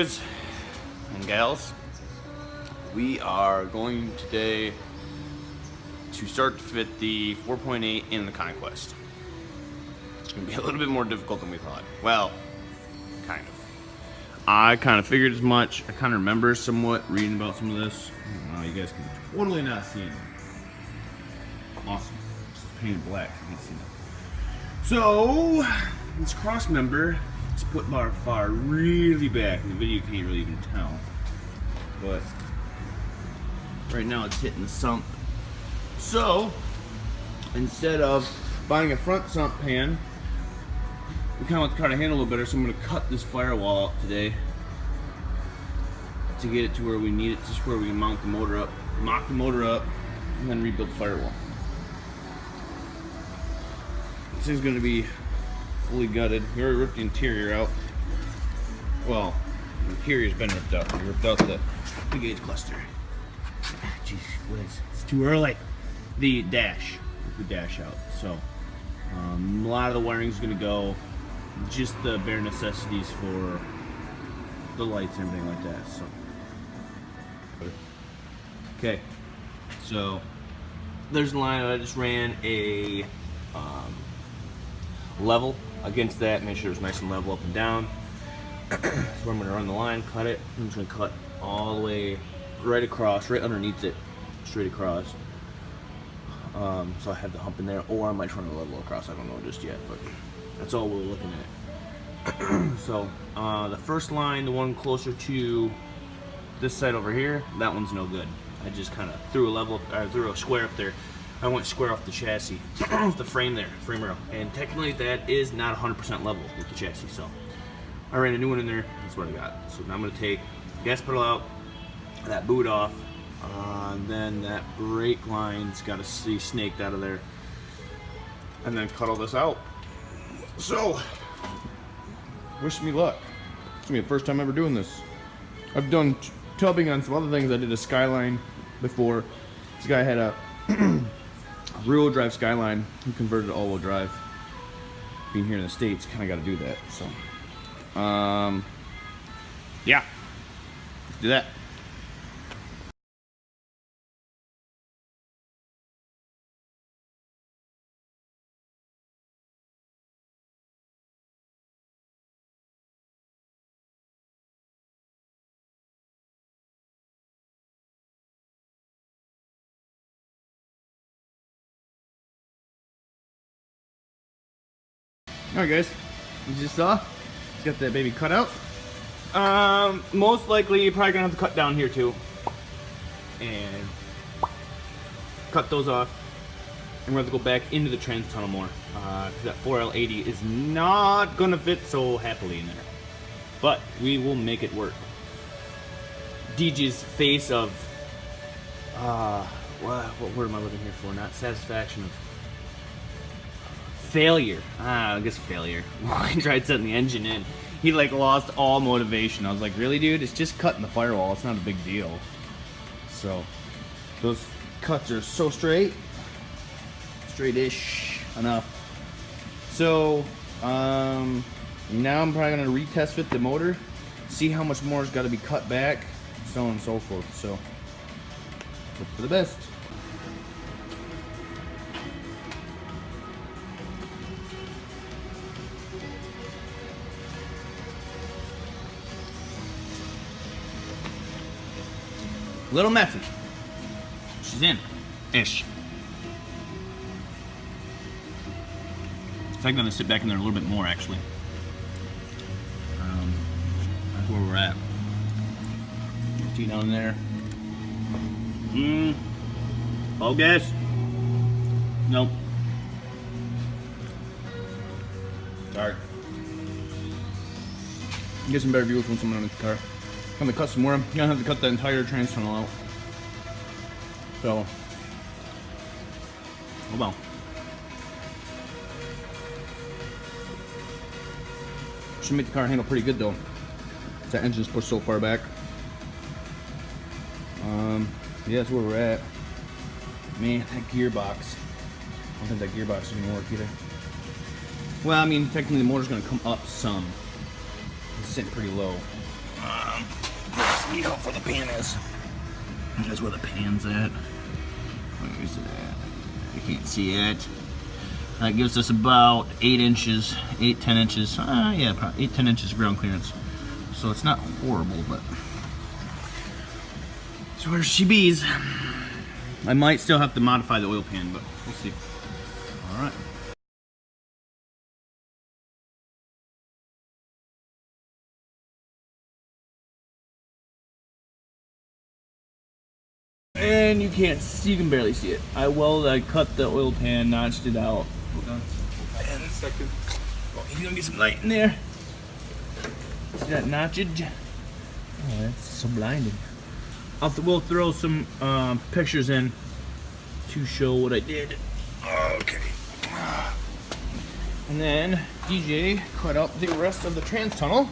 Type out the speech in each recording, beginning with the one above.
boys and gals. We are going today to start to fit the 4.8 in the Conquest. It's going to be a little bit more difficult than we thought. Well, kind of. I kind of figured as much. I kind of remember somewhat reading about some of this. You guys can totally not see it. Awesome. It's painted black. You can't see that. So, this cross member is put by far really back. In the video, you can't really even tell. But right now, it's hitting the sump. So, instead of buying a front sump pan, we kind of want the car to handle a little better. So I'm going to cut this firewall out today to get it to where we need it, just where we can mount the motor up, mock the motor up, and then rebuild the firewall. This thing's going to be fully gutted. We already ripped the interior out. Well, the interior's been ripped out. We ripped out the gauge cluster. Jeez, whiz. It's too early. The dash out. So, a lot of the wiring is going to go. Just the bare necessities for the lights and everything like that. So, okay. So, there's the line. I just ran a level against that, make sure it's nice and level up and down. So I'm going to run the line, cut it. I'm just going to cut all the way right across, right underneath it, straight across. So I have the hump in there, or I might run a level across. I don't know just yet, but that's all we're looking at. So the first line, the one closer to this side over here, that one's no good. I just kind of threw a square up there. I went square off the chassis, off the frame there, frame rail, and technically that is not 100% level with the chassis. So I ran a new one in there. That's what I got. So now I'm going to take the gas pedal out, that boot off, then that brake line's got to be snaked out of there, and then cut all this out. So wish me luck. It's gonna be the first time ever doing this. I've done tubbing on some other things. I did a Skyline before. This guy had a rear-wheel drive Skyline. He converted to all-wheel drive. Being here in the States, kind of got to do that. So, yeah, let's do that. Alright guys, as you saw, got that baby cut out. Most likely you're probably gonna have to cut down here too. And cut those off. And we're gonna have to go back into the trans tunnel more. Because that 4L80 is not gonna fit so happily in there. But we will make it work. DJ's face of what word am I looking here for? Not satisfaction, of failure. I guess failure. I tried setting the engine in. He like lost all motivation. I was like, really, dude? It's just cutting the firewall. It's not a big deal. So those cuts are so straight, straight-ish enough. So now I'm probably gonna retest fit the motor, see how much more has got to be cut back, so on and so forth. So hope for the best. Little messy. She's in. Ish. I'm gonna sit back in there a little bit more, actually. That's where we're at. Tea down there. All gas? Nope. Sorry. Get some better views from someone on the car. I'm gonna cut some more. I'm gonna have to cut the entire trans tunnel out. So, oh well. Should make the car handle pretty good though. That engine's pushed so far back. Yeah, that's where we're at. Man, that gearbox. I don't think that gearbox is gonna work either. Well, I mean, technically the motor's gonna come up some. It's sitting pretty low. See how far the pan is. That's where the pan's at. Where is it at? You can't see it. That gives us about 8 inches, 10 inches. Yeah, probably 10 inches of ground clearance. So it's not horrible, but so where she bees. I might still have to modify the oil pan, but we'll see. All right. And you can't see, you can barely see it. I cut the oil pan, notched it out. Hold on. And a second. Oh, you're gonna get some light in there. See that notchage? Oh, that's so blinding. We'll throw some pictures in to show what I did. Okay. And then DJ cut out the rest of the trans tunnel.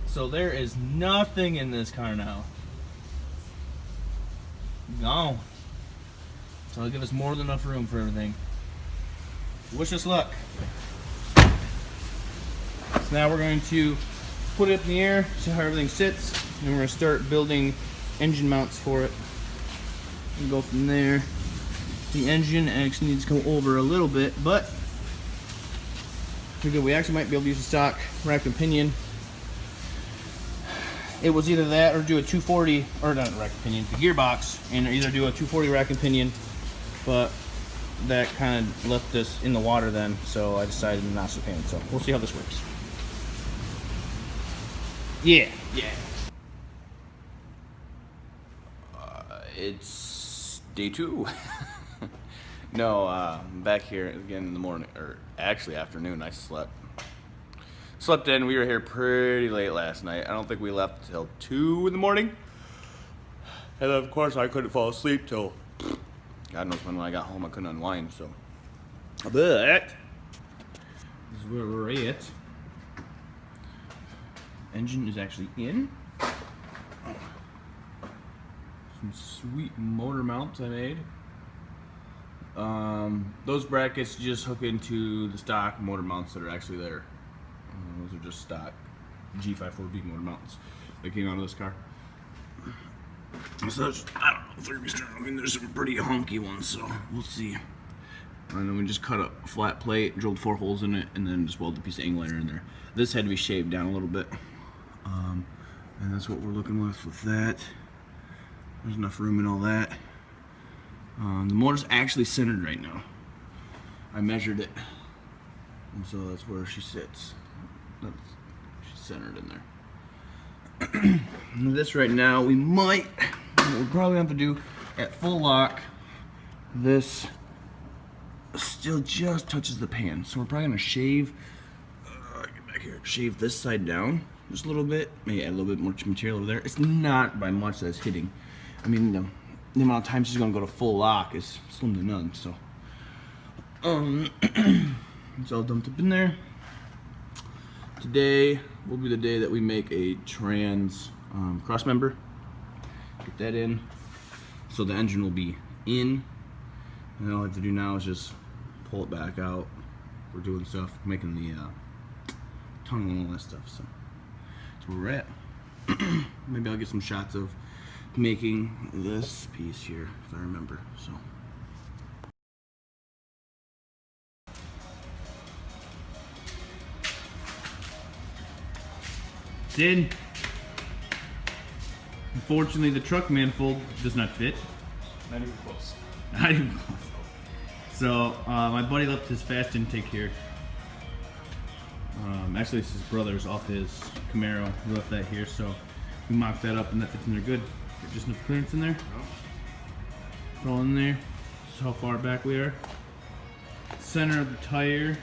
So there is nothing in this car now. Gone. So it'll give us more than enough room for everything. Wish us luck. So now we're going to put it up in the air, see how everything sits, and we're going to start building engine mounts for it. And go from there. The engine actually needs to go over a little bit, but we actually might be able to use a stock rack and pinion. It was either that or do a 240, or not rack and pinion, the gearbox, and either do a 240 rack and pinion, but that kind of left us in the water then, so I decided to not to pan. So we'll see how this works. Yeah. It's day 2. No, I'm back here again in the morning, or actually afternoon. I slept in. We were here pretty late last night. I don't think we left till 2 in the morning. And then of course I couldn't fall asleep till God knows when I got home. I couldn't unwind, so. But this is where we're at. Engine is actually in. Some sweet motor mounts I made. Those brackets just hook into the stock motor mounts that are actually there. Those are just stock G54B motor mounts that came out of this car. So I don't know if they're gonna be strong. I mean, there's some pretty honky ones, so we'll see. And then we just cut a flat plate, drilled 4 holes in it, and then just welded a piece of angle iron in there. This had to be shaved down a little bit, and that's what we're looking with that. There's enough room and all that. The motor's actually centered right now. I measured it, and so that's where she sits. She's centered in there. This right now, we'll probably have to do at full lock. This still just touches the pan, so we're probably gonna shave. Get back here. Shave this side down just a little bit. Maybe add a little bit more material over there. It's not by much that's hitting. I mean, the amount of times she's gonna go to full lock is slim to none. So, it's all dumped up in there. Today will be the day that we make a trans cross member. Get that in, so the engine will be in, and all I have to do now is just pull it back out. We're doing stuff, making the tunnel and all that stuff. So that's where we're at. Maybe I'll get some shots of making this piece here, if I remember. So. It's in. Unfortunately, the truck manifold does not fit. Not even close. Not even close. So, my buddy left his fast intake here. Actually, it's his brother's off his Camaro. He left that here, so we mocked that up and that fits in there good. Just enough clearance in there. It's all in there. This is how far back we are. Center of the tire.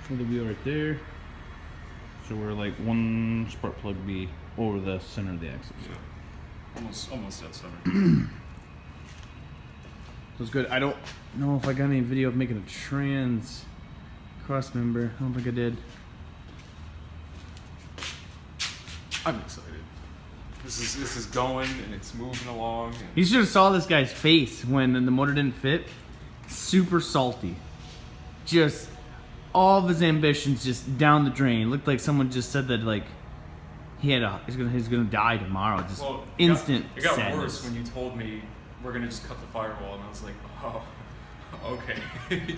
Where the wheel right there. So we're like one spark plug be over the center of the axle. Yeah. Almost that center. So it's good. I don't know if I got any video of making a trans cross member. I don't think I did. I'm excited. This is going and it's moving along. And You should have saw this guy's face when the motor didn't fit. Super salty. Just all of his ambitions just down the drain. It looked like someone just said that like he's gonna die tomorrow. Just instant It got sadness. worse when you told me we're gonna just cut the firewall, and I was like, oh, okay.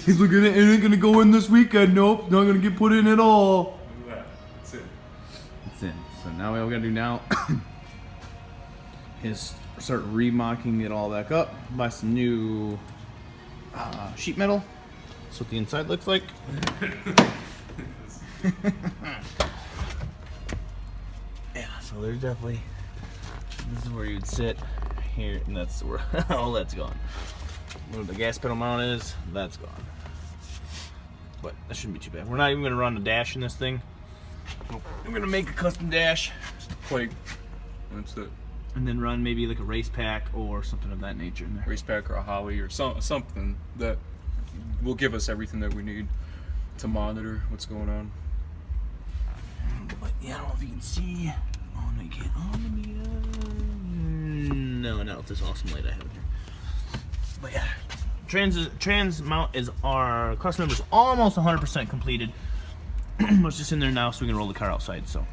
He's like, it ain't gonna go in this weekend. Nope, not gonna get put in at all. That's it. It's in. So now what we gotta do now is start remocking it all back up. Buy some new sheet metal. That's what the inside looks like. Yeah, so there's definitely, this is where you'd sit here, and that's where all that's gone. Where the gas pedal mount is, that's gone. But that shouldn't be too bad. We're not even gonna run a dash in this thing. I'm gonna make a custom dash, Just a plate. That's it. and then run maybe like a race pack or something of that nature in there. Race pack or a Holly or something that will give us everything that we need to monitor what's going on. But yeah, I don't know if you can see. Oh no, you can't. Oh no, not with this awesome light I have in here. But yeah, trans mount is our cross member's almost 100% completed. It's just in there now, so we can roll the car outside. So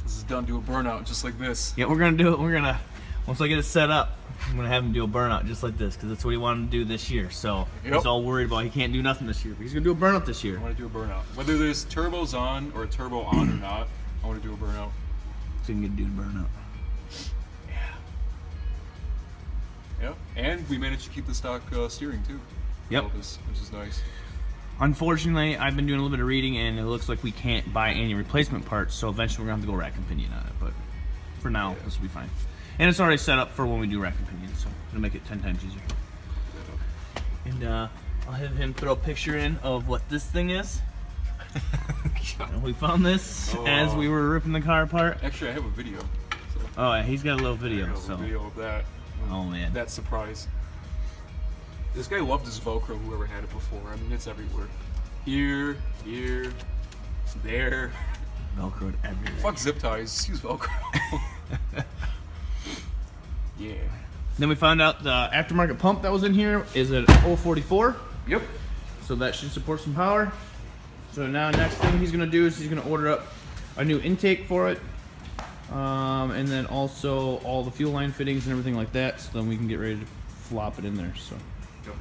This is done to a burnout just like this. yeah, we're gonna do it. We're gonna, once I get it set up, I'm gonna have him do a burnout just like this, because that's what he wanted to do this year. So he's all worried about he can't do nothing this year, but he's gonna do a burnout this year. I want to do a burnout. Whether there's turbos on or a turbo on or not, I want to do a burnout. So he can do the burnout. Yep. And we managed to keep the stock steering too. Yep. Which is nice. Unfortunately, I've been doing a little bit of reading, and it looks like we can't buy any replacement parts, so eventually we're gonna have to go rack and pinion on it. But for now, this will be fine. And it's already set up for when we do rack and pinion, so it'll make it 10 times easier. And I'll have him throw a picture in of what this thing is. And we found this as we were ripping the car apart. Actually, I have a video. So Oh, yeah, he's got a little I video. have So a video of that. oh man, That surprise. This guy loved his Velcro, whoever had it before. I mean, it's everywhere. Here, there. Velcroed everywhere. Fuck zip ties, just use Velcro. Yeah. Then we found out the aftermarket pump that was in here is an 044. Yep. So that should support some power. So now next thing he's gonna do is he's gonna order up a new intake for it. And then also all the fuel line fittings and everything like that, so then we can get ready to flop it in there. So Yep.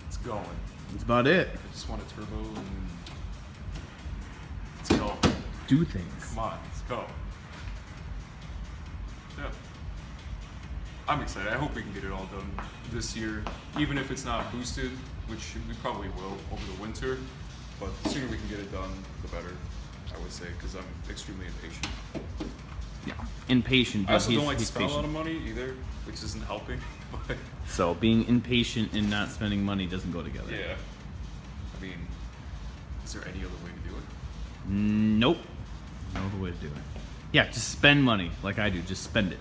It's going. that's about it. I just want a turbo and let's go. Do things. Come on, let's go. Yeah. I'm excited. I hope we can get it all done this year, even if it's not boosted, which we probably will over the winter. But the sooner we can get it done, the better, I would say, because I'm extremely impatient. Yeah. Impatient. I also don't like to he's spend a lot patient. of money either, which isn't helping. But So being impatient and not spending money doesn't go together. yeah, I mean, is there any other way to do it? Nope. No other way to do it. Yeah, just spend money like I do. Just spend it.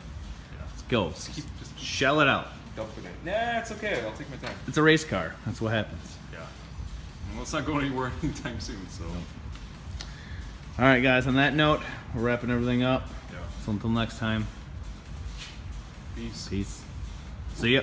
Yeah. Let's go. Just keep Shell it out. dumping it. Nah, it's okay. I'll take my time. It's a race car. That's what happens. Yeah. Well, it's not going anywhere anytime soon, so. All right, guys. On that note, we're wrapping everything up. Yeah. So until next time, Peace. peace. See ya.